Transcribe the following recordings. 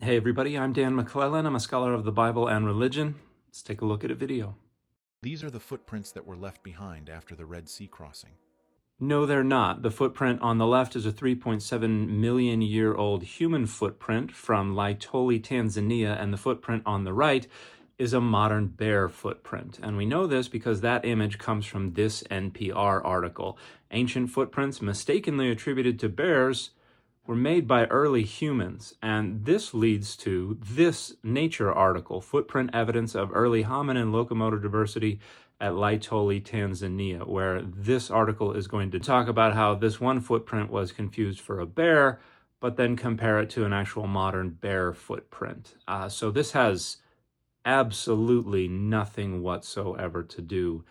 Hey everybody, I'm Dan McClellan. I'm a scholar of the Bible and religion. Let's take a look at a video. These are the footprints that were left behind after the Red Sea crossing. No, they're not. The footprint on the left is a 3.7 million year old human footprint from Laetoli, Tanzania, and the footprint on the right is a modern bear footprint. And we know this because that image comes from this NPR article. Ancient footprints mistakenly attributed to bears were made by early humans, and this leads to this Nature article, Footprint Evidence of Early Hominin Locomotor Diversity at Laetoli, Tanzania, where this article is going to talk about how this one footprint was confused for a bear, but then compare it to an actual modern bear footprint. So this has absolutely nothing whatsoever to do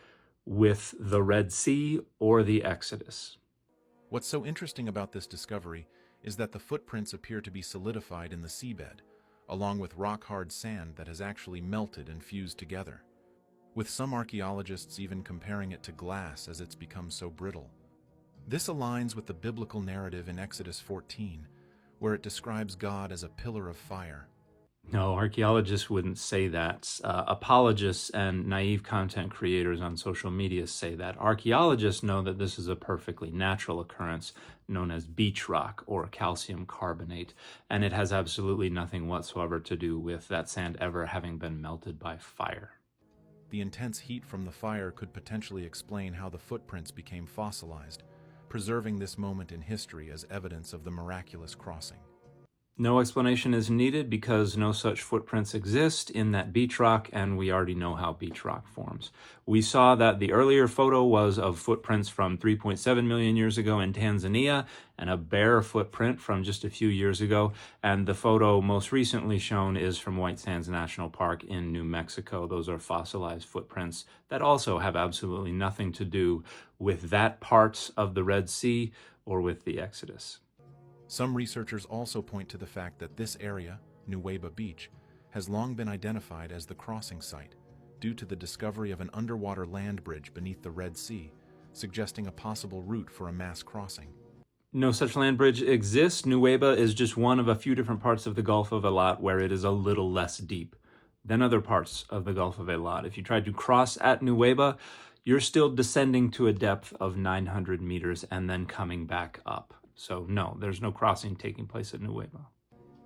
with the Red Sea or the Exodus. What's so interesting about this discovery is that the footprints appear to be solidified in the seabed, along with rock-hard sand that has actually melted and fused together, with some archaeologists even comparing it to glass as it's become so brittle. This aligns with the biblical narrative in Exodus 14, where it describes God as a pillar of fire. No, archaeologists wouldn't say that. Apologists and naive content creators on social media say that. Archaeologists know that this is a perfectly natural occurrence known as beach rock or calcium carbonate, and it has absolutely nothing whatsoever to do with that sand ever having been melted by fire. The intense heat from the fire could potentially explain how the footprints became fossilized, preserving this moment in history as evidence of the miraculous crossing. No explanation is needed because no such footprints exist in that beach rock, and we already know how beach rock forms. We saw that the earlier photo was of footprints from 3.7 million years ago in Tanzania and a bear footprint from just a few years ago, and the photo most recently shown is from White Sands National Park in New Mexico. Those are fossilized footprints that also have absolutely nothing to do with that part of the Red Sea or with the Exodus. Some researchers also point to the fact that this area, Nuweiba Beach, has long been identified as the crossing site due to the discovery of an underwater land bridge beneath the Red Sea, suggesting a possible route for a mass crossing. No such land bridge exists. Nuweiba is just one of a few different parts of the Gulf of Eilat where it is a little less deep than other parts of the Gulf of Eilat. If you tried to cross at Nuweiba, you're still descending to a depth of 900 meters and then coming back up. So no, there's no crossing taking place at Nuweiba.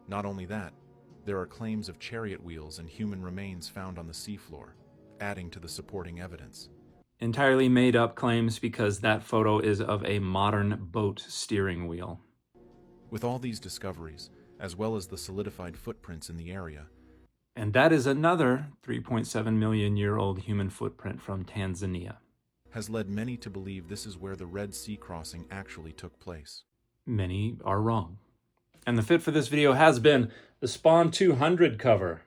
Not only that, there are claims of chariot wheels and human remains found on the seafloor, adding to the supporting evidence. Entirely made up claims because that photo is of a modern boat steering wheel. With all these discoveries, as well as the solidified footprints in the area, and that is another 3.7 million year old human footprint from Tanzania, has led many to believe this is where the Red Sea crossing actually took place. Many are wrong. And the fit for this video has been the Spawn 200 cover.